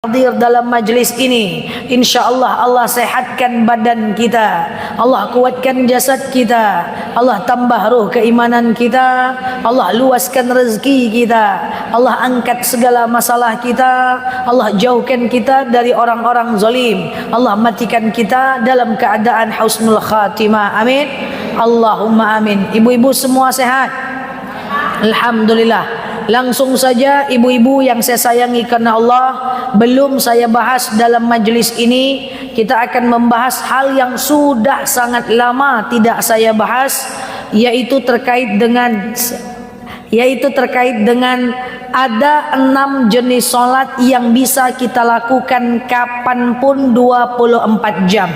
hadir dalam majlis ini. InsyaAllah Allah sehatkan badan kita, Allah kuatkan jasad kita, Allah tambah ruh keimanan kita, Allah luaskan rezeki kita, Allah angkat segala masalah kita, Allah jauhkan kita dari orang-orang zalim, Allah matikan kita dalam keadaan husnul khatimah. Amin. Allahumma amin. Ibu-ibu semua sehat? Alhamdulillah. Langsung saja ibu-ibu yang saya sayangi karena Allah, belum saya bahas dalam majlis ini, kita akan membahas hal yang sudah sangat lama tidak saya bahas, yaitu terkait dengan ada 6 jenis solat yang bisa kita lakukan kapanpun 24 jam.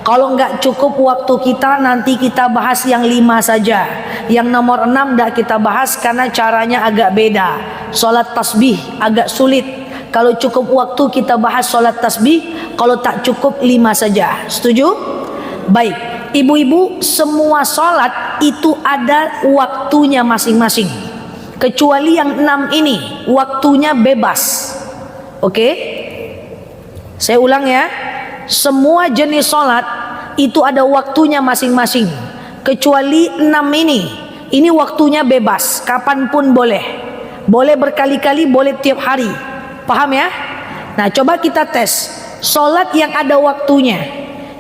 Kalau enggak cukup waktu kita, nanti kita bahas yang 5 saja. Yang nomor 6 enggak kita bahas karena caranya agak beda. Solat tasbih agak sulit. Kalau cukup waktu kita bahas solat tasbih, kalau tak cukup 5 saja. Setuju? Baik. Ibu-ibu, semua solat itu ada waktunya masing-masing. Kecuali yang 6 ini, waktunya bebas. Oke? Saya ulang ya. Semua jenis solat itu ada waktunya masing-masing. Kecuali 6 ini waktunya bebas, kapanpun boleh. Boleh berkali-kali, boleh tiap hari. Paham ya? Nah, coba kita tes. Solat yang ada waktunya,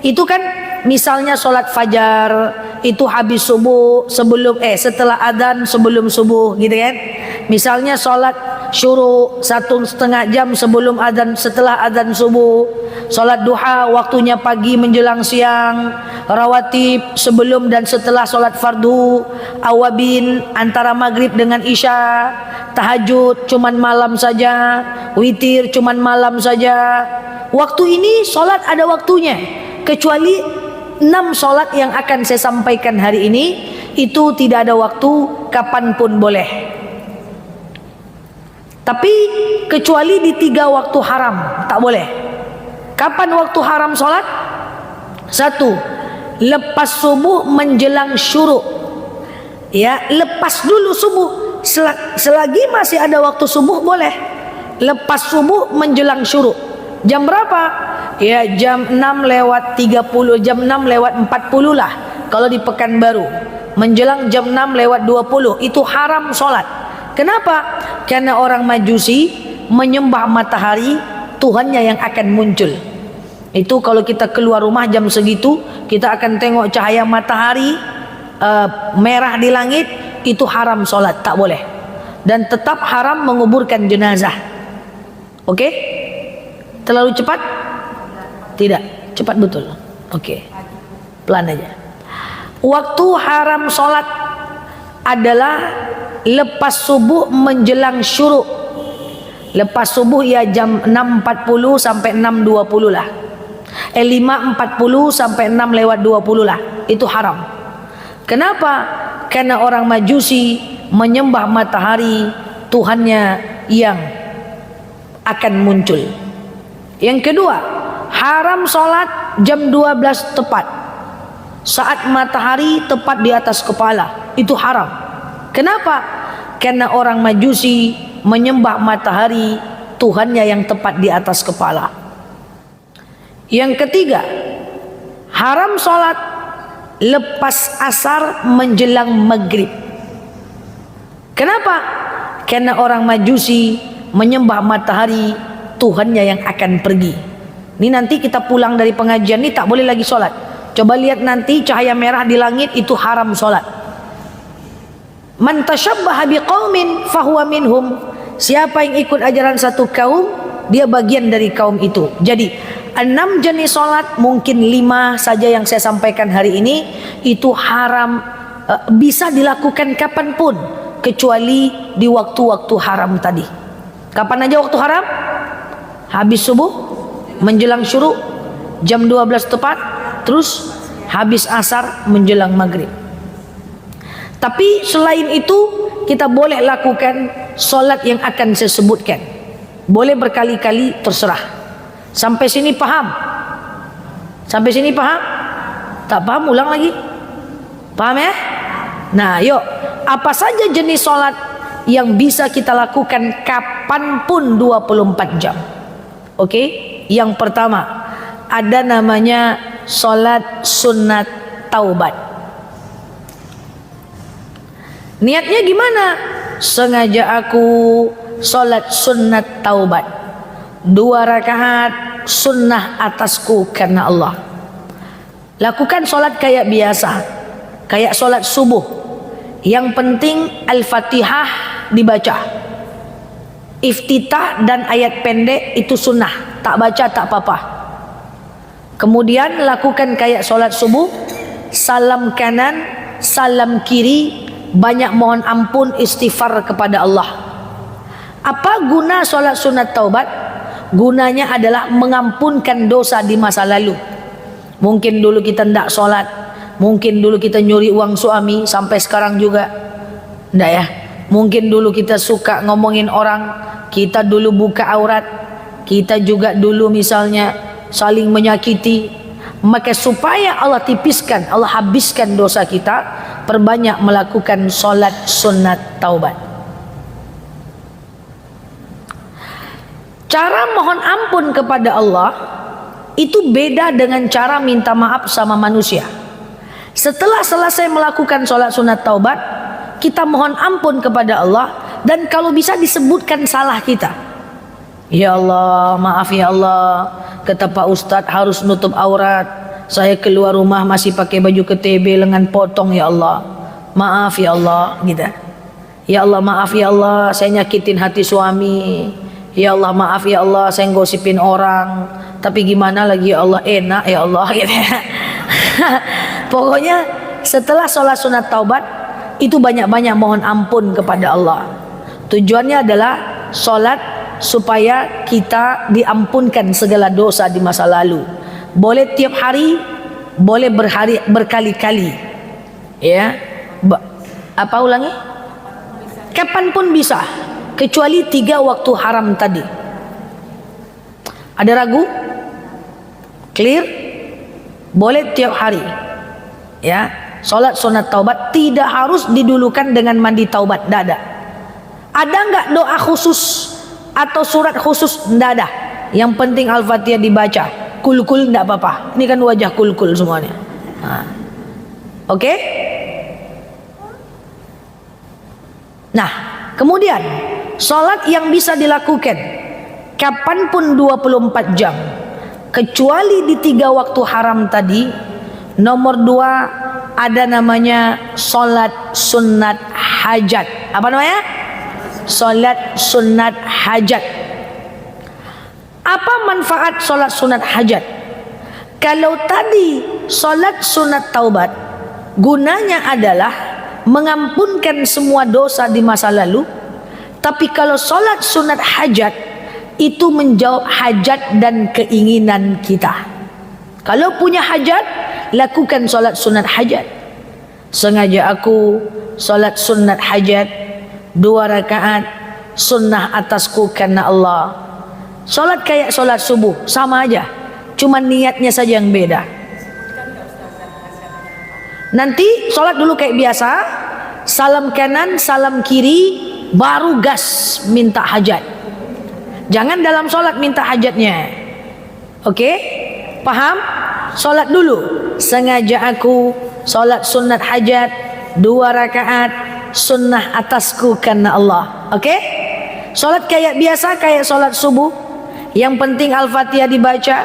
itu kan misalnya solat fajar, itu habis subuh setelah adzan sebelum subuh, gitu kan? Misalnya solat syuruk 1,5 jam sebelum adzan, setelah adzan subuh. Solat duha waktunya pagi menjelang siang. Rawatib sebelum dan setelah solat fardu. Awabin antara maghrib dengan isya. Tahajud cuman malam saja. Witir cuman malam saja. Waktu ini solat ada waktunya. Kecuali 6 solat yang akan saya sampaikan hari ini, itu tidak ada waktu, kapanpun boleh. Tapi kecuali di 3 waktu haram, tak boleh. Kapan waktu haram solat? 1. Lepas subuh menjelang syuruk. Ya, lepas dulu subuh. Selagi masih ada waktu subuh boleh. Lepas subuh menjelang syuruk. Jam berapa? Ya, jam 6:30, jam 6:40 lah. Kalau di Pekanbaru. Menjelang jam 6:20 itu haram solat. Kenapa? Karena orang Majusi menyembah matahari, Tuhannya yang akan muncul. Itu kalau kita keluar rumah jam segitu, kita akan tengok cahaya matahari merah di langit, itu haram solat, tak boleh. Dan tetap haram menguburkan jenazah. Oke? Terlalu cepat? Tidak, cepat betul. Oke. Pelan aja. Waktu haram solat adalah lepas subuh menjelang syuruk. Lepas subuh ya jam 6.40 sampai 6.20 lah. 5.40 sampai 6:20 lah. Itu haram. Kenapa? Karena orang Majusi menyembah matahari, Tuhannya yang akan muncul. Yang kedua, haram solat jam 12 tepat. Saat matahari tepat di atas kepala. Itu haram. Kenapa? Karena orang Majusi menyembah matahari, Tuhannya yang tepat di atas kepala. Yang ketiga, haram solat lepas asar menjelang maghrib. Kenapa? Karena orang Majusi menyembah matahari, Tuhannya yang akan pergi. Ini nanti kita pulang dari pengajian ini tak boleh lagi solat. Coba lihat nanti cahaya merah di langit, itu haram solat. Man tashabbaha biqaumin fahuwa minhum. Siapa yang ikut ajaran satu kaum, dia bagian dari kaum itu. Jadi 6 jenis solat, mungkin 5 saja yang saya sampaikan hari ini, itu haram, bisa dilakukan kapanpun, kecuali di waktu-waktu haram tadi. Kapan aja waktu haram? Habis subuh, menjelang syuruk, jam 12 tepat, terus habis asar menjelang maghrib. Tapi selain itu, kita boleh lakukan solat yang akan saya sebutkan. Boleh berkali-kali, terserah. Sampai sini paham? Sampai sini paham? Tak paham, ulang lagi. Paham ya? Nah, yuk. Apa saja jenis solat yang bisa kita lakukan kapanpun 24 jam? Oke, yang pertama ada namanya sholat sunat taubat. Niatnya gimana? Sengaja aku sholat sunat taubat, 2 rakaat sunnah atasku karena Allah. Lakukan sholat kayak biasa, kayak sholat subuh. Yang penting Al-Fatihah dibaca, iftitah dan ayat pendek itu sunnah, tak baca tak apa-apa. Kemudian lakukan kayak sholat subuh, salam kanan, salam kiri, banyak mohon ampun, istighfar kepada Allah. Apa guna sholat sunat taubat? Gunanya adalah mengampunkan dosa di masa lalu. Mungkin dulu kita tidak sholat, mungkin dulu kita nyuri uang suami, sampai sekarang juga tidak ya. Mungkin dulu kita suka ngomongin orang, kita dulu buka aurat, kita juga dulu misalnya saling menyakiti. Maka supaya Allah tipiskan, Allah habiskan dosa kita, perbanyak melakukan sholat sunat taubat. Cara mohon ampun kepada Allah itu beda dengan cara minta maaf sama manusia. Setelah selesai melakukan sholat sunat taubat, kita mohon ampun kepada Allah, dan kalau bisa disebutkan salah kita. Ya Allah, maaf ya Allah, kata Pak Ustadz harus nutup aurat, saya keluar rumah masih pakai baju ketebe lengan potong, ya Allah, maaf ya Allah, gitu. Ya Allah, maaf ya Allah, saya nyakitin hati suami. Ya Allah, maaf ya Allah, saya gosipin orang, tapi gimana lagi ya Allah, enak ya Allah, gitu. Pokoknya setelah sholat sunat taubat itu banyak-banyak mohon ampun kepada Allah. Tujuannya adalah sholat supaya kita diampunkan segala dosa di masa lalu. Boleh tiap hari, boleh berkali-kali, ya. Apa ulangi? Kapanpun bisa, kecuali 3 waktu haram tadi. Ada ragu? Clear? Boleh tiap hari, ya. Sholat sunat taubat tidak harus didulukan dengan mandi taubat, tidak ada. Ada nggak doa khusus atau surat khusus? Tidak ada. Yang penting Al-Fatihah dibaca. Kul-kul tidak apa-apa. Ini kan wajah kul-kul semuanya. Oke? Nah, kemudian sholat yang bisa dilakukan kapanpun 24 jam, kecuali di 3 waktu haram tadi. Nomor 2 ada namanya sholat sunat hajat. Apa namanya? Sholat sunat hajat. Apa manfaat sholat sunat hajat? Kalau tadi sholat sunat taubat gunanya adalah mengampunkan semua dosa di masa lalu, tapi kalau sholat sunat hajat itu menjawab hajat dan keinginan kita. Kalau punya hajat, lakukan sholat sunat hajat. Sengaja aku sholat sunat hajat, 2 rakaat sunnah atasku karena Allah. Sholat kayak sholat subuh, sama aja, cuma niatnya saja yang beda. Nanti sholat dulu kayak biasa, salam kanan, salam kiri, baru gas minta hajat. Jangan dalam sholat minta hajatnya. Oke? Paham? Sholat dulu. Sengaja aku sholat sunat hajat, 2 rakaat sunnah atasku karena Allah. Oke? Sholat kayak biasa, kayak sholat subuh. Yang penting Al-Fatihah dibaca,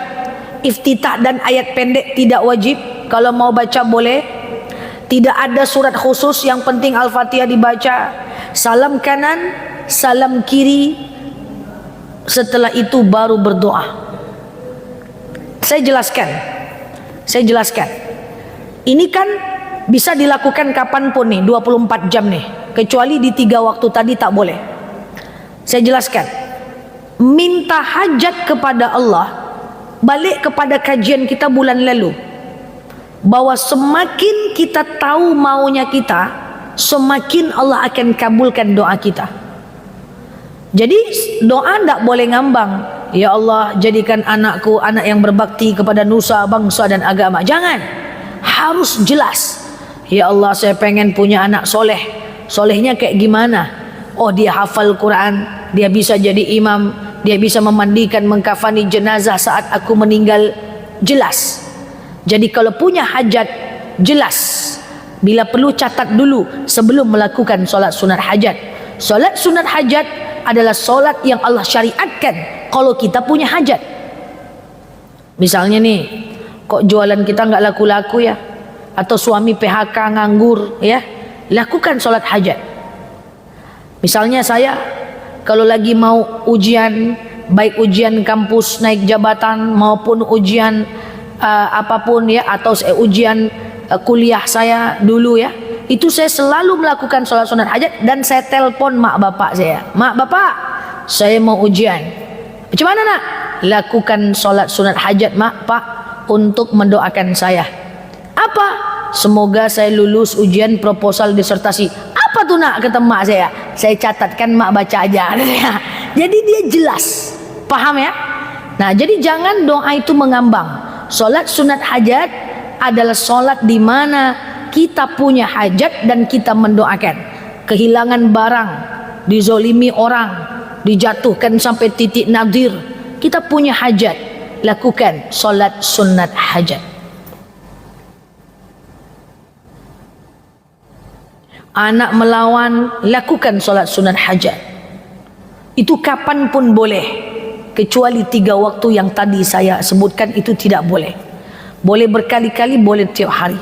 iftitah dan ayat pendek tidak wajib. Kalau mau baca boleh. Tidak ada surat khusus, yang penting Al-Fatihah dibaca. Salam kanan, salam kiri. Setelah itu baru berdoa. Saya jelaskan. Ini kan bisa dilakukan kapanpun nih, 24 jam nih. Kecuali di 3 waktu tadi tak boleh. Saya jelaskan. Minta hajat kepada Allah, balik kepada kajian kita bulan lalu, bahwa semakin kita tahu maunya kita, semakin Allah akan kabulkan doa kita. Jadi doa tidak boleh ngambang. Ya Allah, jadikan anakku anak yang berbakti kepada nusa, bangsa dan agama. Jangan. Harus jelas. Ya Allah, saya pengen punya anak soleh. Solehnya kayak gimana? Oh, dia hafal Quran, dia bisa jadi imam, Dia bisa memandikan, mengkafani jenazah saat aku meninggal, jelas. Jadi kalau punya hajat, jelas. Bila perlu catat dulu sebelum melakukan solat sunat hajat. Solat sunat hajat adalah solat yang Allah syariatkan kalau kita punya hajat. Misalnya nih, kok jualan kita nggak laku-laku ya, atau suami PHK nganggur ya, lakukan solat hajat. Misalnya saya kalau lagi mau ujian, baik ujian kampus naik jabatan maupun ujian apapun ya, atau ujian kuliah saya dulu ya, itu saya selalu melakukan sholat sunat hajat. Dan saya telepon mak bapak saya, mak bapak saya mau ujian, macam mana nak? Lakukan sholat sunat hajat mak pak untuk mendoakan saya. Apa? Semoga saya lulus ujian proposal disertasi. Apa tuh nak? Kata mak saya catatkan, mak baca aja. Jadi dia jelas, paham ya? Nah, jadi jangan doa itu mengambang. Sholat sunat hajat adalah sholat di mana kita punya hajat dan kita mendoakan. Kehilangan barang, dizolimi orang, dijatuhkan sampai titik nadir, kita punya hajat, lakukan sholat sunat hajat. Anak melawan, lakukan sholat sunat hajat. Itu kapanpun boleh, kecuali 3 waktu yang tadi saya sebutkan itu tidak boleh. Boleh berkali-kali, boleh tiap hari.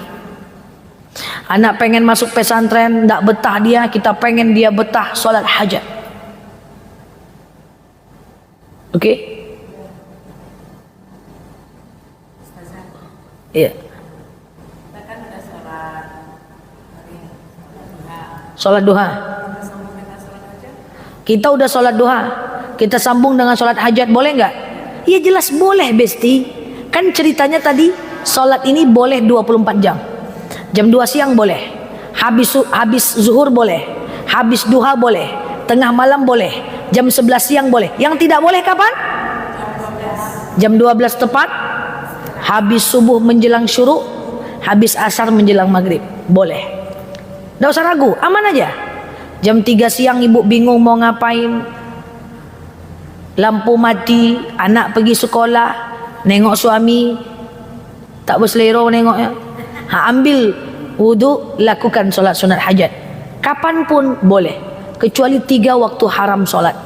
Anak pengen masuk pesantren, tak betah dia, kita pengen dia betah, sholat hajat. Oke? Iya. Sholat duha. Kita udah sholat duha, kita sambung dengan sholat hajat, boleh nggak? Iya jelas boleh besti. Kan ceritanya tadi sholat ini boleh 24 jam. Jam 2 siang boleh, habis zuhur boleh, habis duha boleh, tengah malam boleh, jam 11 siang boleh. Yang tidak boleh kapan? Jam 12 tepat, habis subuh menjelang syuruk, habis asar menjelang maghrib, boleh. Tidak usah ragu, aman aja. Jam 3 siang ibu bingung mau ngapain, lampu mati, anak pergi sekolah, nengok suami tak berselera nengoknya, ambil wudu, lakukan solat sunat hajat. Kapanpun boleh, kecuali 3 waktu haram solat.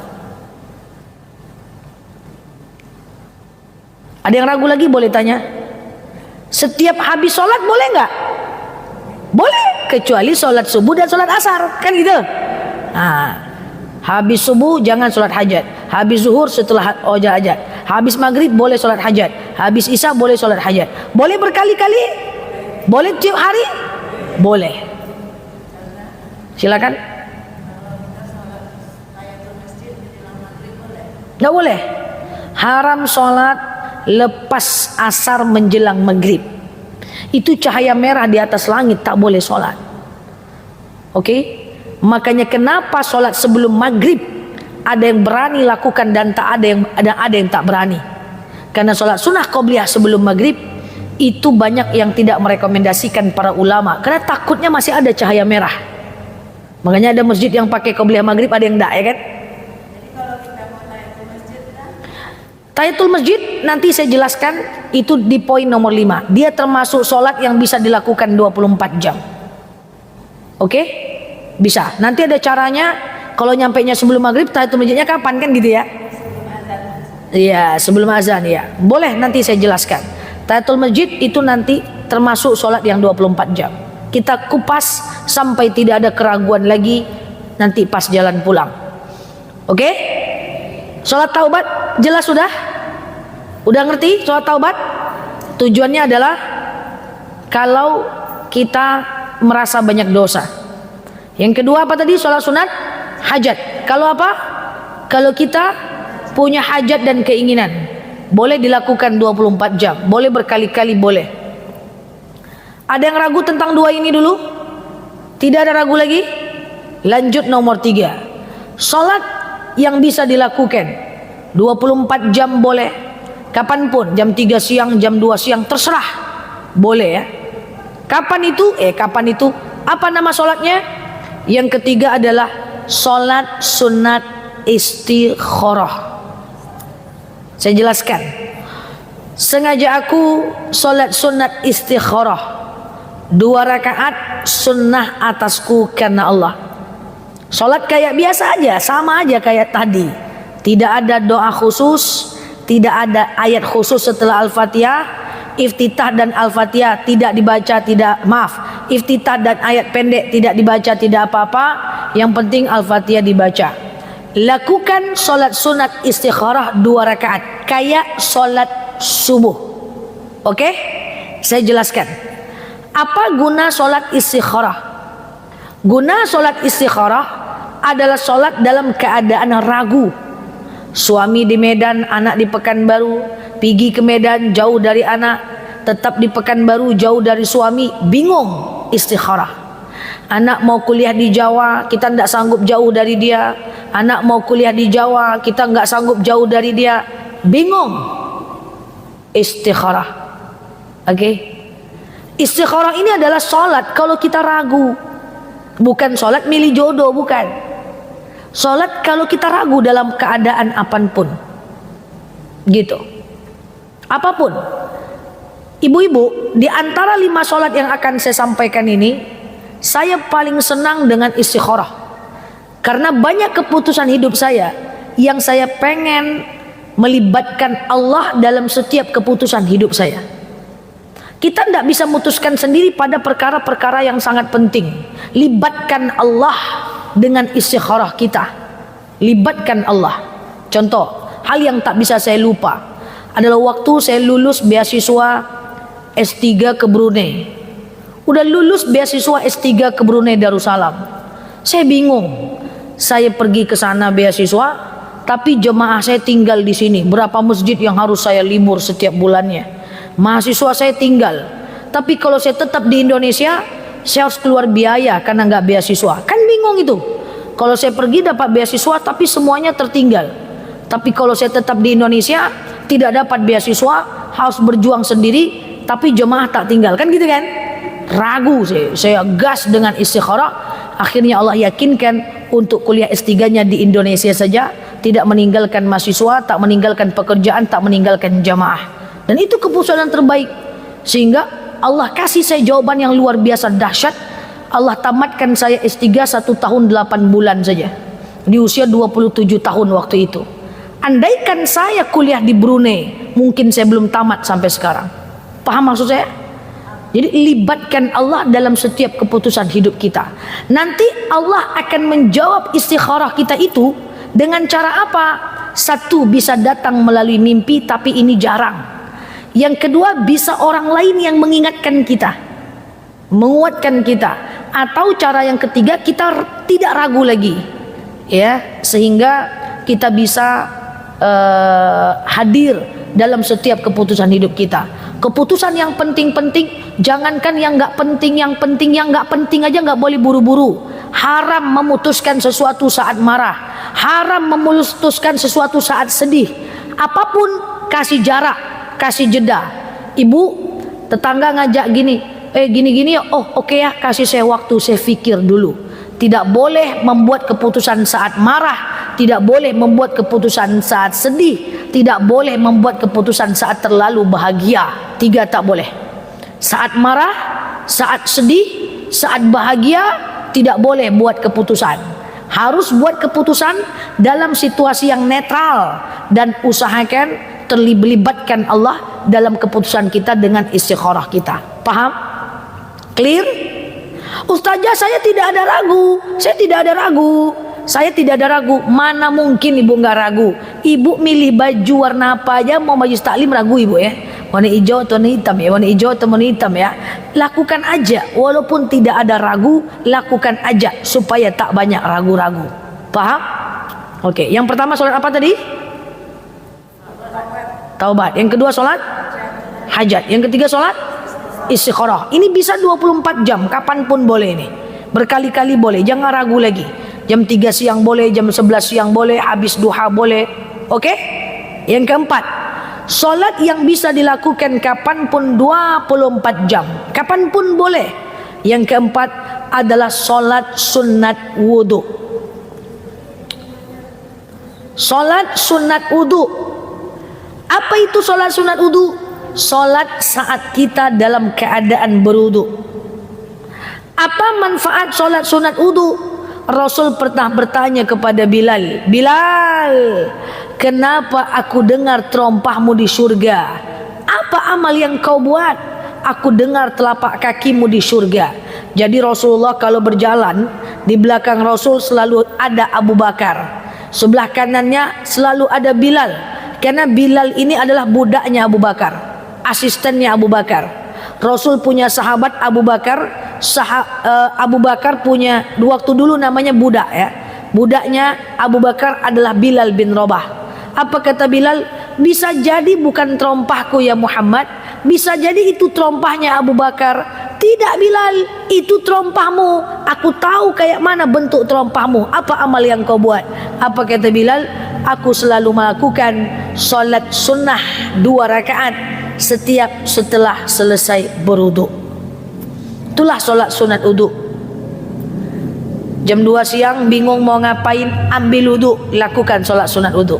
Ada yang ragu lagi boleh tanya. Setiap habis solat boleh nggak? Boleh, kecuali solat subuh dan solat asar, kan gitu. Habis subuh jangan solat hajat, habis zuhur setelah hajat, habis maghrib boleh solat hajat, habis isya boleh solat hajat. Boleh berkali-kali, boleh tiap hari, boleh. Silakan. Nggak boleh. Haram solat lepas asar menjelang maghrib. Itu cahaya merah di atas langit, tak boleh solat. Oke? Makanya kenapa solat sebelum maghrib ada yang berani lakukan dan tak ada yang tak berani. Karena solat sunnah qobliyah sebelum maghrib itu banyak yang tidak merekomendasikan para ulama, karena takutnya masih ada cahaya merah. Makanya ada masjid yang pakai qobliyah maghrib, ada yang tak, ya kan? Tahiyatul masjid nanti saya jelaskan, itu di poin nomor 5. Dia termasuk sholat yang bisa dilakukan 24 jam. Oke? Bisa. Nanti ada caranya, kalau nyampainya sebelum maghrib, tahiyatul masjidnya kapan, kan gitu ya? Iya, sebelum azan ya. Boleh, nanti saya jelaskan. Tahiyatul masjid itu nanti termasuk sholat yang 24 jam. Kita kupas sampai tidak ada keraguan lagi nanti pas jalan pulang. Oke? Sholat taubat jelas sudah? Udah ngerti sholat taubat? Tujuannya adalah kalau kita merasa banyak dosa. Yang kedua apa tadi? Sholat sunat hajat. Kalau apa? Kalau kita punya hajat dan keinginan, boleh dilakukan 24 jam, boleh berkali-kali, boleh. Ada yang ragu tentang 2 ini dulu? Tidak ada ragu lagi? Lanjut nomor 3. Sholat yang bisa dilakukan 24 jam boleh, kapanpun, jam 3 siang, jam 2 siang, terserah, boleh ya. Kapan itu? Kapan itu? Apa nama sholatnya? Yang ketiga adalah sholat sunat istikharah. Saya jelaskan. Sengaja aku solat sunat istikharah 2 rakaat sunnah atasku karena Allah. Solat kayak biasa aja, sama aja kayak tadi. Tidak ada doa khusus, tidak ada ayat khusus setelah Al-Fatihah. Iftitah dan Al-Fatihah tidak dibaca, iftitah dan ayat pendek tidak dibaca, tidak apa-apa. Yang penting Al-Fatihah dibaca. Lakukan solat sunat istikharah 2 rakaat kayak solat subuh. Oke? Saya jelaskan. Apa guna solat istikharah? Guna solat istikharah adalah solat dalam keadaan ragu. Suami di Medan, anak di Pekanbaru, pergi ke Medan jauh dari anak, tetap di Pekanbaru jauh dari suami, bingung istikharah. Anak mau kuliah di Jawa, kita tidak sanggup jauh dari dia. Anak mau kuliah di Jawa, kita nggak sanggup jauh dari dia, bingung istikharah. Oke? Istikharah ini adalah solat kalau kita ragu, bukan solat milih jodoh, bukan. Solat kalau kita ragu dalam keadaan apapun, gitu. Apapun. Ibu-ibu, di antara 5 solat yang akan saya sampaikan ini, saya paling senang dengan istikharah. Karena banyak keputusan hidup saya yang saya pengen melibatkan Allah dalam setiap keputusan hidup saya. Kita tidak bisa memutuskan sendiri pada perkara-perkara yang sangat penting. Libatkan Allah dengan istikharah kita. Libatkan Allah. Contoh, hal yang tak bisa saya lupa adalah waktu saya lulus beasiswa S3 ke Brunei. Udah lulus beasiswa S3 ke Brunei Darussalam. Saya bingung. Saya pergi ke sana beasiswa, tapi jemaah saya tinggal di sini. Berapa masjid yang harus saya libur setiap bulannya? Mahasiswa saya tinggal. Tapi kalau saya tetap di Indonesia, saya harus keluar biaya karena nggak beasiswa. Kan bingung itu. Kalau saya pergi dapat beasiswa tapi semuanya tertinggal. Tapi kalau saya tetap di Indonesia tidak dapat beasiswa, harus berjuang sendiri, tapi jemaah tak tinggal. Kan gitu kan? Ragu saya gas dengan istikharah. Akhirnya Allah yakinkan untuk kuliah S3-nya di Indonesia saja, tidak meninggalkan mahasiswa, tak meninggalkan pekerjaan, tak meninggalkan jamaah. Dan itu keputusan yang terbaik. Sehingga Allah kasih saya jawaban yang luar biasa dahsyat. Allah tamatkan saya S3 1 tahun 8 bulan saja. Di usia 27 tahun waktu itu. Andaikan saya kuliah di Brunei, mungkin saya belum tamat sampai sekarang. Paham maksud saya? Jadi libatkan Allah dalam setiap keputusan hidup kita. Nanti Allah akan menjawab istikharah kita itu dengan cara apa? Satu, bisa datang melalui mimpi, tapi ini jarang. Yang kedua, bisa orang lain yang mengingatkan kita, menguatkan kita. Atau cara yang ketiga, kita tidak ragu lagi, ya, sehingga kita bisa hadir dalam setiap keputusan hidup kita. Keputusan yang penting-penting, jangankan yang nggak penting, yang nggak penting aja nggak boleh buru-buru. Haram memutuskan sesuatu saat marah, haram memutuskan sesuatu saat sedih. Apapun kasih jarak, kasih jeda. Ibu, tetangga ngajak gini, gini-gini ya, oh oke ya, kasih saya waktu, saya pikir dulu. Tidak boleh membuat keputusan saat marah, tidak boleh membuat keputusan saat sedih, tidak boleh membuat keputusan saat terlalu bahagia. 3 tak boleh. Saat marah, saat sedih, saat bahagia, tidak boleh buat keputusan. Harus buat keputusan dalam situasi yang netral dan usahakan terlibatkan Allah dalam keputusan kita dengan istikharah kita. Paham? Clear? Ustazah, saya tidak ada ragu. Saya tidak ada ragu. Saya tidak ada ragu. Mana mungkin ibu nggak ragu? Ibu milih baju warna apa aja mau majlis taklim ragu ibu ya? Warna hijau atau warna hitam ya? Warna hijau atau warna hitam ya? Lakukan aja. Walaupun tidak ada ragu, lakukan aja supaya tak banyak ragu-ragu. Paham? Oke. Yang pertama sholat apa tadi? Taubat. Yang kedua sholat hajat. Yang ketiga sholat istikharah. Ini bisa 24 jam, kapanpun boleh ini. Berkali-kali boleh, jangan ragu lagi. Jam 3 siang boleh, jam 11 siang boleh, habis duha boleh. Oke? Yang keempat, sholat yang bisa dilakukan kapanpun 24 jam. Kapanpun boleh. Yang keempat adalah sholat sunat wudhu. Sholat sunat wudhu. Apa itu sholat sunat wudu? Sholat saat kita dalam keadaan berwudu. Apa manfaat sholat sunat wudu? Rasul pernah bertanya kepada Bilal, Bilal, kenapa aku dengar terompahmu di surga? Apa amal yang kau buat? Aku dengar telapak kakimu di surga. Jadi Rasulullah kalau berjalan, di belakang Rasul selalu ada Abu Bakar, sebelah kanannya selalu ada Bilal. Karena Bilal ini adalah budaknya Abu Bakar, asistennya Abu Bakar. Rasul punya sahabat Abu Bakar, Abu Bakar punya waktu dulu namanya budak ya. Budaknya Abu Bakar adalah Bilal bin Rabah. Apa kata Bilal? Bisa jadi bukan terompahku ya Muhammad, bisa jadi itu terompahnya Abu Bakar. Tidak Bilal, itu terompahmu. Aku tahu kayak mana bentuk terompahmu. Apa amal yang kau buat? Apa kata Bilal? Aku selalu melakukan sholat sunnah 2 rakaat setiap setelah selesai berwudu. Itulah sholat sunat wudu. Jam 2 siang bingung mau ngapain, ambil wudu, lakukan sholat sunat wudu.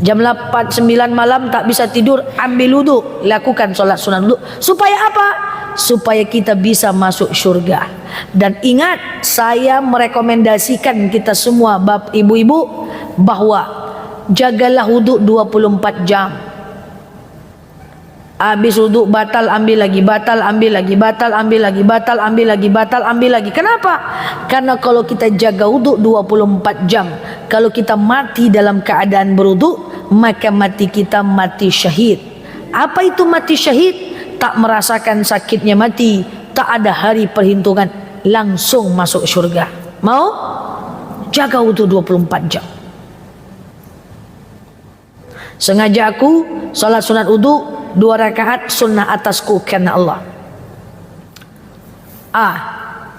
Jam 8, 9 malam tak bisa tidur, ambil wudu, lakukan sholat sunat wudu. Supaya apa? Supaya kita bisa masuk surga. Dan ingat, saya merekomendasikan kita semua bab ibu-ibu bahwa jagalah wudu 24 jam. Habis wudu batal ambil lagi, batal ambil lagi, batal ambil lagi, batal ambil lagi, batal ambil lagi. Kenapa? Karena kalau kita jaga wudu 24 jam, kalau kita mati dalam keadaan berwudu, maka mati kita mati syahid. Apa itu mati syahid? Tak merasakan sakitnya mati, tak ada hari perhitungan, langsung masuk surga. Mau? Jaga wudu 24 jam. Sengaja aku salat sunat wudu 2 rakaat sunnah atasku karena Allah.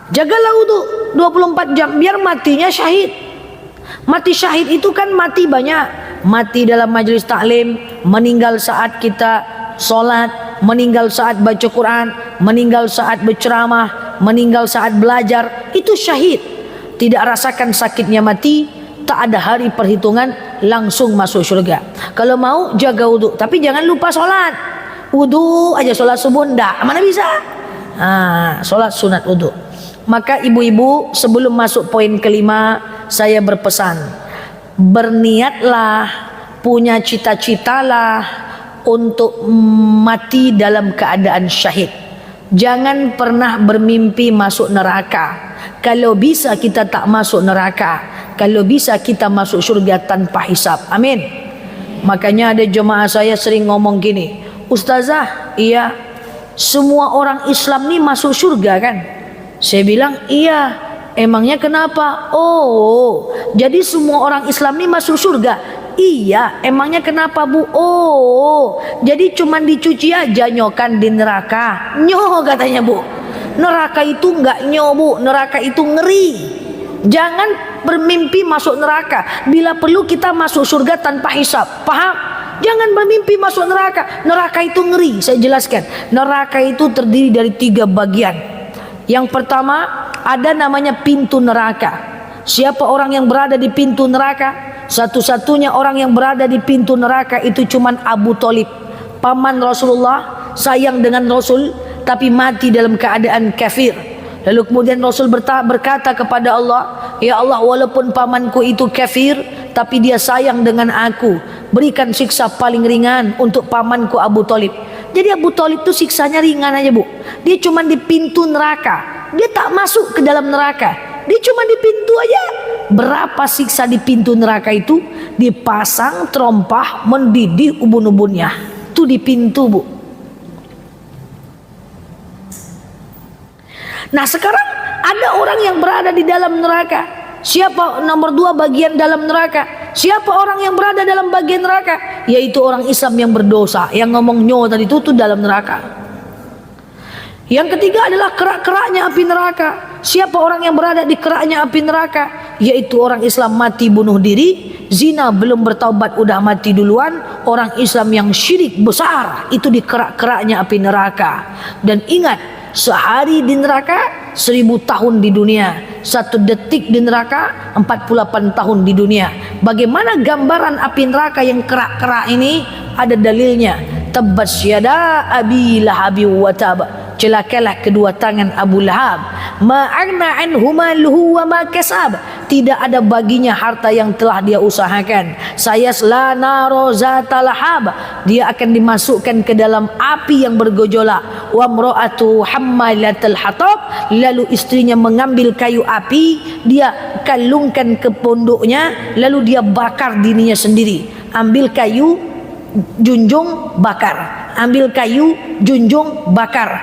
Jagalah wudu 24 jam biar matinya syahid. Mati syahid itu kan mati banyak. Mati dalam majelis taklim, meninggal saat kita sholat, meninggal saat baca Quran, meninggal saat berceramah, meninggal saat belajar. Itu syahid. Tidak rasakan sakitnya mati, tak ada hari perhitungan, langsung masuk surga. Kalau mau jaga wudu, tapi jangan lupa sholat. Wudu aja sholat subuh enggak, mana bisa? Sholat sunat wudu. Maka ibu-ibu sebelum masuk poin kelima, saya berpesan, berniatlah, punya cita-citalah untuk mati dalam keadaan syahid. Jangan pernah bermimpi masuk neraka. Kalau bisa kita tak masuk neraka, kalau bisa kita masuk surga tanpa hisab. Amin. Makanya ada jemaah saya sering ngomong gini, Ustazah, iya, semua orang Islam nih masuk surga kan? Saya bilang iya. Emangnya kenapa? Oh, jadi semua orang Islam nih masuk surga? Iya. Emangnya kenapa Bu? Oh, jadi cuman dicuci aja nyokan di neraka. Nyoh katanya Bu. Neraka itu enggak nyoh Bu, neraka itu ngeri. Jangan bermimpi masuk neraka. Bila perlu kita masuk surga tanpa hisab. Paham? Jangan bermimpi masuk neraka. Neraka itu ngeri. Saya jelaskan. Neraka itu terdiri dari 3 bagian. Yang pertama, ada namanya pintu neraka. Siapa orang yang berada di pintu neraka? Satu-satunya orang yang berada di pintu neraka itu cuman Abu Thalib, paman Rasulullah, sayang dengan Rasul, tapi mati dalam keadaan kafir. Lalu kemudian Rasul berkata kepada Allah, ya Allah, walaupun pamanku itu kafir, tapi dia sayang dengan aku, berikan siksa paling ringan untuk pamanku Abu Thalib. Jadi Abu Thalib itu siksanya ringan aja Bu. Dia cuma di pintu neraka, dia tak masuk ke dalam neraka, dia cuma di pintu aja. Berapa siksa di pintu neraka itu? Dipasang terompah mendidih ubun-ubunnya. Itu di pintu Bu. Nah sekarang ada orang yang berada di dalam neraka. Siapa nomor 2 bagian dalam neraka? Siapa orang yang berada dalam bagian neraka? Yaitu orang Islam yang berdosa. Yang ngomong nyo tadi itu dalam neraka. Yang ketiga adalah kerak-keraknya api neraka. Siapa orang yang berada di keraknya api neraka? Yaitu orang Islam mati bunuh diri, zina belum bertaubat udah mati duluan. Orang Islam yang syirik besar itu di kerak-keraknya api neraka. Dan ingat, sehari di neraka 1000 tahun di dunia, 1 detik di neraka 48 tahun di dunia. Bagaimana gambaran api neraka yang kerak-kerak ini? Ada dalilnya. Tabbas yada abi lahabi wa tab, celakalah kedua tangan Abu Lahab. Ma'agna anhu maluhu wa ma kasab, tidak ada baginya harta yang telah dia usahakan. Sayasla naro zata lahab, dia akan dimasukkan ke dalam api yang bergejolak. Wa mra'atu hammalatal hatab, lalu istrinya mengambil kayu api, dia kalungkan ke punduknya, lalu dia bakar dirinya sendiri. Ambil kayu, junjung, bakar. Ambil kayu, junjung, bakar.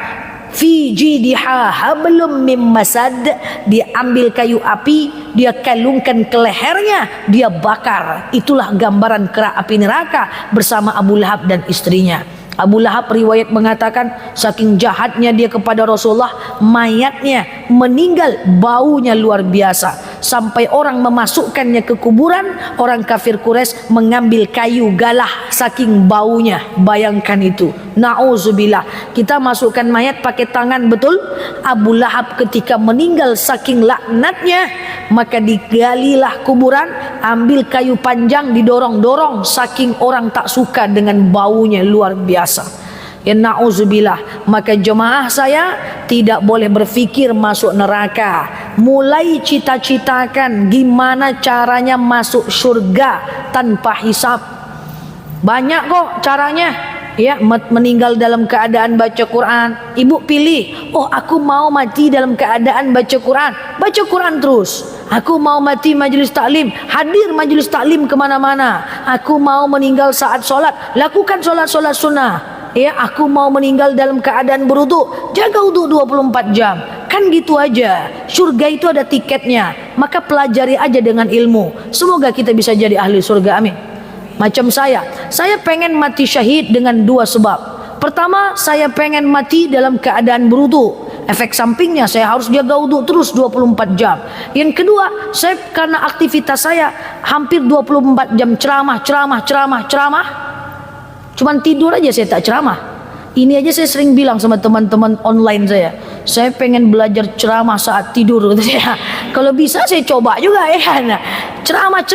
Fi jidiha hablum mim masad, dia ambil kayu api, dia kalungkan ke lehernya, dia bakar. Itulah gambaran kerak api neraka bersama Abu Lahab dan istrinya. Abu Lahab riwayat mengatakan saking jahatnya dia kepada Rasulullah, mayatnya meninggal baunya luar biasa, sampai orang memasukkannya ke kuburan, orang kafir Quraisy mengambil kayu galah saking baunya. Bayangkan itu. Nauzubillah, kita masukkan mayat pakai tangan, betul? Abu Lahab ketika meninggal saking laknatnya, maka digalilah kuburan, ambil kayu panjang didorong-dorong, saking orang tak suka dengan baunya luar biasa. Ya na'udzubillah. Maka jemaah saya tidak boleh berfikir masuk neraka. Mulai cita-citakan gimana caranya masuk surga tanpa hisab. Banyak kok caranya. Ya, meninggal dalam keadaan baca Quran. Ibu pilih, oh aku mau mati dalam keadaan baca Quran. Baca Quran terus. Aku mau mati majlis taklim, hadir majlis taklim kemana-mana. Aku mau meninggal saat solat, lakukan solat-solat sunnah. Ya, aku mau meninggal dalam keadaan berwudu, jaga wudu 24 jam. Kan gitu aja. Surga itu ada tiketnya. Maka pelajari aja dengan ilmu. Semoga kita bisa jadi ahli surga, amin. Macam saya pengen mati syahid dengan 2 sebab. Pertama, saya pengen mati dalam keadaan berwudu. Efek sampingnya saya harus jaga wudu terus 24 jam. Yang kedua, saya karena aktivitas saya hampir 24 jam ceramah. Cuman tidur aja saya tak ceramah. Ini aja saya sering bilang sama teman-teman online saya pengen belajar ceramah saat tidur gitu ya. Kalau bisa saya coba juga ya kan. Ceramah.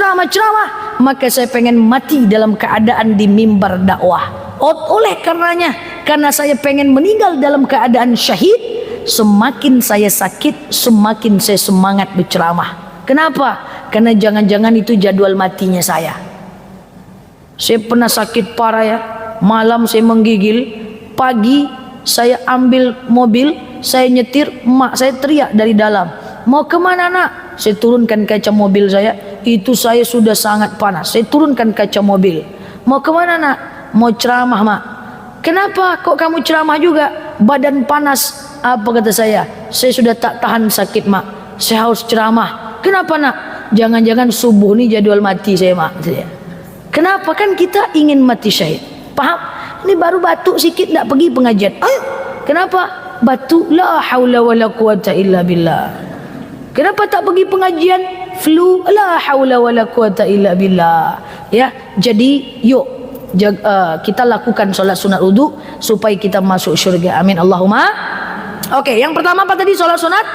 Maka saya pengen mati dalam keadaan di mimbar dakwah. Oleh karena saya pengen meninggal dalam keadaan syahid, semakin saya sakit, semakin saya semangat berceramah. Kenapa? Karena jangan-jangan itu jadwal matinya saya. Saya pernah sakit parah ya. Malam saya menggigil, pagi saya ambil mobil, saya nyetir, mak saya teriak dari dalam, mau kemana nak? Saya turunkan kaca mobil saya, itu saya sudah sangat panas. Saya turunkan kaca mobil, mau kemana nak? Mau ceramah mak. Kenapa kok kamu ceramah juga? Badan panas. Apa kata saya sudah tak tahan sakit mak, saya harus ceramah. Kenapa nak? Jangan-jangan subuh nih jadwal mati saya mak. Kenapa? Kan kita ingin mati syahid. Paham? Ini baru batuk sikit tak pergi pengajian. Kenapa? Batuk, la haula wala quwata illa billah. Kenapa tak pergi pengajian? Flu, la haula wala quwata illa billah. Ya, jadi yuk kita lakukan solat sunat wudu supaya kita masuk syurga. Amin Allahumma. Oke, yang pertama apa tadi? Solat sunat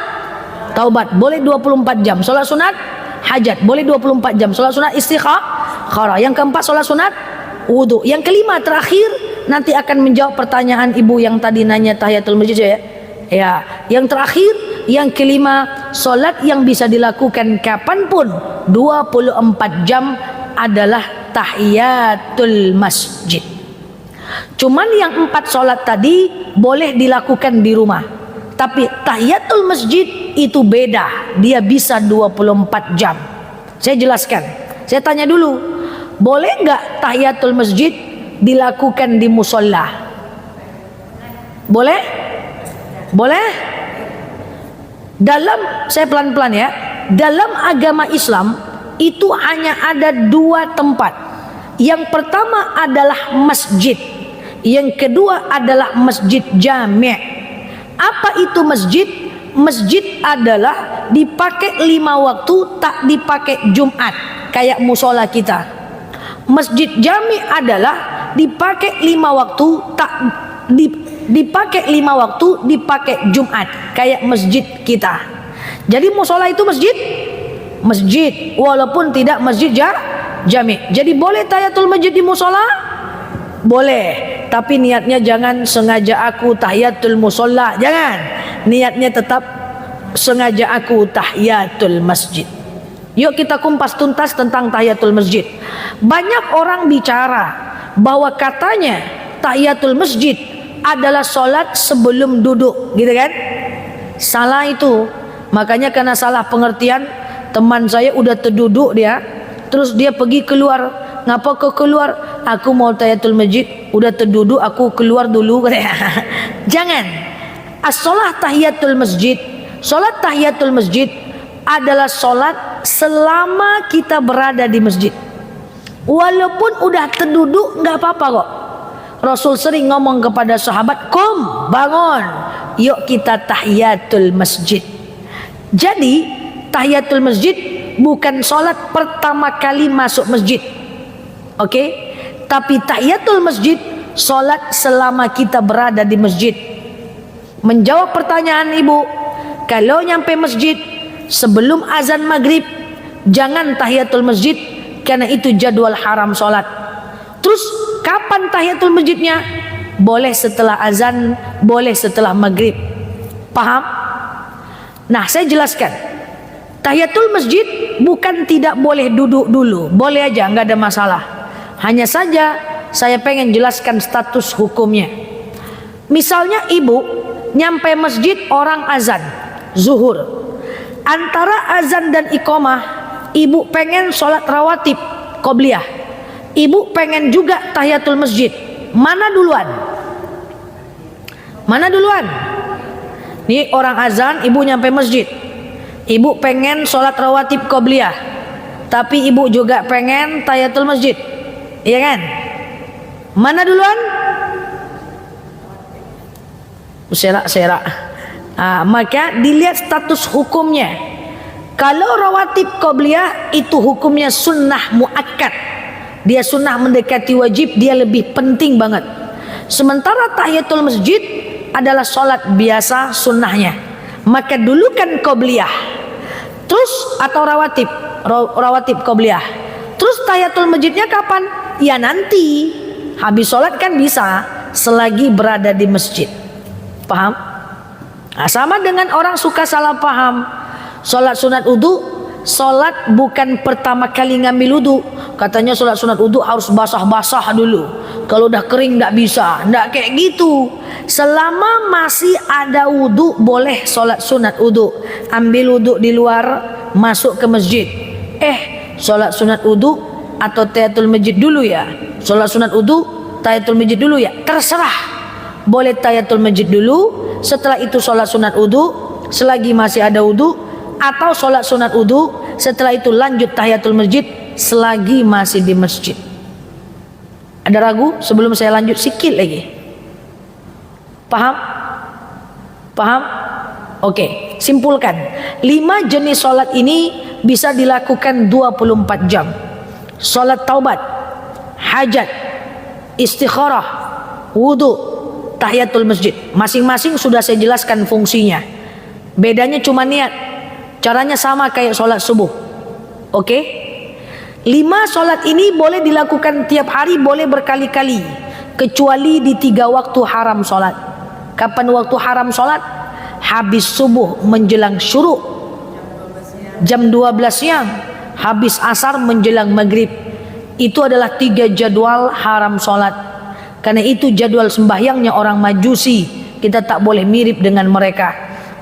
taubat boleh 24 jam. Solat sunat hajat boleh 24 jam. Solat sunat istikharah. Yang keempat solat sunat wudu. Yang kelima terakhir nanti akan menjawab pertanyaan ibu yang tadi nanya tahiyatul masjid ya. Ya, yang terakhir, yang kelima, solat yang bisa dilakukan kapanpun 24 jam adalah tahiyatul masjid. Cuman yang 4 solat tadi boleh dilakukan di rumah. Tapi tahiyatul masjid itu beda, dia bisa 24 jam. Saya jelaskan. Saya tanya dulu, boleh nggak tahiyatul masjid dilakukan di musola? Boleh? Boleh? Saya pelan-pelan ya. Dalam agama Islam itu hanya ada 2 tempat. Yang pertama adalah masjid. Yang kedua adalah masjid jami'. Apa itu masjid? Masjid adalah dipakai 5 waktu, tak dipakai Jumat kayak musola kita. Masjid jami' adalah dipakai 5 waktu, dipakai 5 waktu, dipakai Jumat kayak masjid kita. Jadi musola itu masjid walaupun tidak masjid jami. Jadi boleh tahiyatul masjid di musola? Boleh, tapi niatnya jangan sengaja aku tahiyatul musola, jangan. Niatnya tetap sengaja aku tahiyatul masjid. Yuk kita kumpas tuntas tentang tahiyatul masjid. Banyak orang bicara bahwa katanya tahiyatul masjid adalah solat sebelum duduk, gitu kan? Salah itu. Makanya karena salah pengertian, teman saya udah terduduk dia, terus dia pergi keluar. Ngapa kau keluar? Aku mau tahiyatul masjid. Udah terduduk, aku keluar dulu. Jangan. As-solah tahiyatul masjid. Solat tahiyatul masjid adalah solat selama kita berada di masjid. Walaupun udah terduduk nggak apa-apa kok. Rasul sering ngomong kepada sahabat, "Kum, bangun, yuk kita tahiyatul masjid." Jadi tahiyatul masjid bukan solat pertama kali masuk masjid, oke? Tapi tahiyatul masjid solat selama kita berada di masjid. Menjawab pertanyaan ibu, kalau nyampe masjid sebelum azan maghrib, jangan tahiyatul masjid karena itu jadwal haram solat. Terus kapan tahiyatul masjidnya? Boleh setelah azan, boleh setelah maghrib. Paham? Nah, saya jelaskan. Tahiyatul masjid bukan tidak boleh duduk dulu, boleh aja, nggak ada masalah. Hanya saja saya pengen jelaskan status hukumnya. Misalnya ibu nyampe masjid orang azan zuhur, antara azan dan iqamah ibu pengen sholat rawatib qobliyah, ibu pengen juga tahiyatul masjid. Mana duluan? Mana duluan? Nih orang azan, ibu nyampe masjid. Ibu pengen sholat rawatib qobliyah, tapi ibu juga pengen tahiyatul masjid, iya kan? Mana duluan? Serak-serak. Maka dilihat status hukumnya. Kalau rawatib qobliyah itu hukumnya sunnah muakkad, dia sunnah mendekati wajib, dia lebih penting banget. Sementara tahiyatul masjid adalah sholat biasa sunnahnya, maka dulukan qobliyah, terus atau rawatib qobliyah, terus tahiyatul masjidnya kapan? Ya nanti habis sholat kan bisa, selagi berada di masjid. Paham? Nah, sama dengan orang suka salah paham. Sholat sunat wudu, sholat bukan pertama kali ngambil wudu. Katanya sholat sunat wudu harus basah-basah dulu. Kalau udah kering nggak bisa, nggak kayak gitu. Selama masih ada wudu boleh sholat sunat wudu. Ambil wudu di luar, masuk ke masjid. Sholat sunat wudu atau tahiyatul masjid dulu ya? Sholat sunat wudu, tahiyatul masjid dulu ya? Terserah. Boleh tahiyatul masjid dulu, setelah itu sholat sunat wudu selagi masih ada wudu, atau sholat sunat wudu setelah itu lanjut tahiyatul masjid selagi masih di masjid. Ada ragu? Sebelum saya lanjut sikit lagi. Paham? Paham? Oke, simpulkan. 5 jenis sholat ini bisa dilakukan 24 jam. Sholat taubat, hajat, istikharah, wudu, tahiyatul masjid. Masing-masing sudah saya jelaskan fungsinya. Bedanya cuma niat. Caranya sama kayak sholat subuh. Oke? 5 sholat ini boleh dilakukan tiap hari, boleh berkali-kali, kecuali di 3 waktu haram sholat. Kapan waktu haram sholat? Habis subuh menjelang syuruk, jam 12 siang, habis asar menjelang maghrib. Itu adalah 3 jadwal haram sholat. Karena itu jadwal sembahyangnya orang Majusi. Kita tak boleh mirip dengan mereka.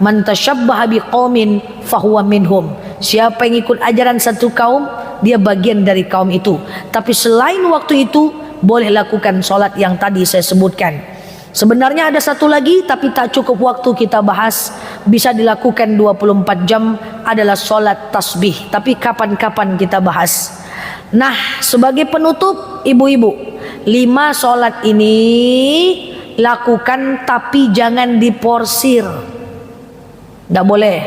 Man tashabbaha biqaumin fahuwa minhum. Siapa yang ikut ajaran satu kaum, dia bagian dari kaum itu. Tapi selain waktu itu boleh lakukan sholat yang tadi saya sebutkan. Sebenarnya ada satu lagi, tapi tak cukup waktu kita bahas. Bisa dilakukan 24 jam, adalah sholat tasbih. Tapi kapan-kapan kita bahas. Nah, sebagai penutup, ibu-ibu, 5 sholat ini lakukan, tapi jangan diporsir. Tidak boleh.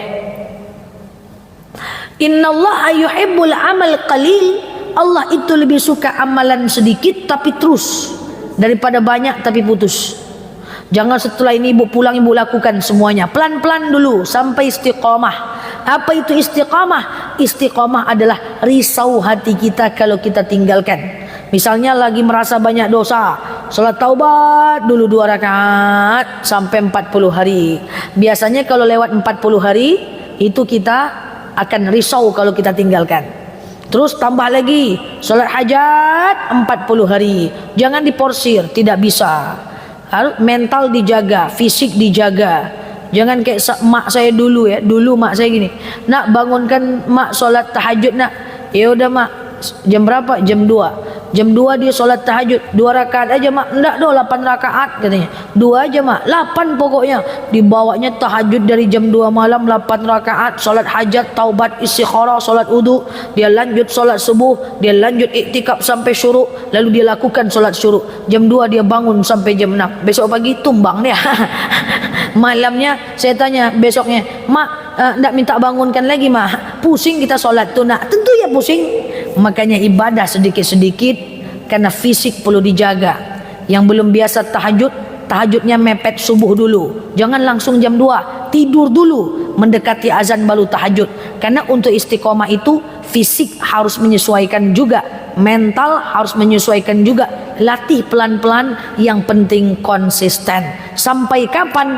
Innallaha yuhibbul amal qalil. Allah itu lebih suka amalan sedikit tapi terus, daripada banyak tapi putus. Jangan setelah ini ibu pulang ibu lakukan semuanya. Pelan-pelan dulu sampai istiqamah. Apa itu istiqamah? Istiqamah adalah risau hati kita kalau kita tinggalkan. Misalnya lagi merasa banyak dosa, salat taubat dulu 2 rakaat sampai 40 hari. Biasanya kalau lewat 40 hari itu kita akan risau kalau kita tinggalkan. Terus tambah lagi salat hajat 40 hari. Jangan diporsir, tidak bisa. Harus mental dijaga, fisik dijaga. Jangan kayak mak saya dulu ya. Dulu mak saya gini, nak bangunkan mak solat tahajud nak. Ya udah mak, jam berapa? Jam 2. Jam 2 dia solat tahajud 2 rakaat aja mak. Enggak doh 8 rakaat katanya. 2 aja mak, 8 pokoknya. Dibawanya tahajud dari jam 2 malam 8 rakaat, solat hajat, taubat, istikharah, solat wudu. Dia lanjut solat subuh, dia lanjut iktikaf sampai syuruk, lalu dia lakukan solat syuruk. Jam 2 dia bangun sampai jam 6. Besok pagi tumbang dia. Malamnya saya tanya besoknya, mak enggak minta bangunkan lagi mak, pusing kita solat tuh nak. Tentu ya pusing. Makanya ibadah sedikit-sedikit, karena fisik perlu dijaga. Yang belum biasa tahajud, tahajudnya mepet subuh dulu. Jangan langsung jam 2, tidur dulu mendekati azan baru tahajud. Karena untuk istiqomah itu fisik harus menyesuaikan juga, mental harus menyesuaikan juga. Latih pelan-pelan, yang penting konsisten. Sampai kapan?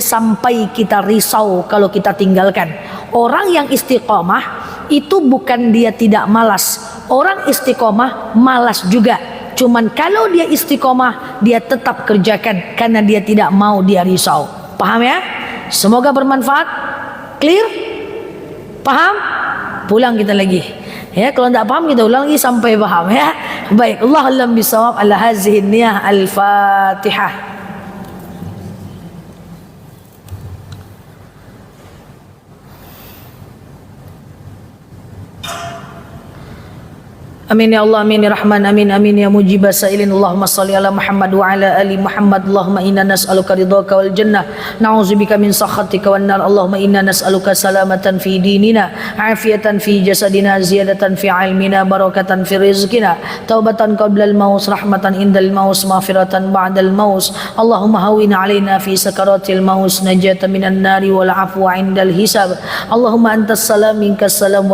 Sampai kita risau kalau kita tinggalkan. Orang yang istiqomah itu bukan dia tidak malas. Orang istiqomah malas juga. Cuman kalau dia istiqomah, dia tetap kerjakan karena dia tidak mau dia risau. Paham ya? Semoga bermanfaat. Clear? Paham? Pulang kita lagi. Ya, kalau tidak paham kita ulang lagi sampai paham ya. Baik, Allah alam bisawab. Ala hazihi niyah. Al-Fatihah. Amin ya Allah, amin ya Rahman, amin amin ya mujibah sa'ilin. Allahumma salli ala Muhammad wa ala ali Muhammad. Allahumma inna nas'aluka ridhaka wal jannah, na'udzubika min sakhatika wan nar. Allahumma inna nas'aluka salamatan fi dinina, afiatan fi jasadina, ziyadatan fi ilmina, barakatan fi rizqina, taubatan qabla al maut, rahmatan indal maut, maghfiratan ba'dal maut. Allahumma hawwin alaina fi sakaratil maut, najatan minan nari wal afwa indal hisab. Allahumma antas salam minkas salam.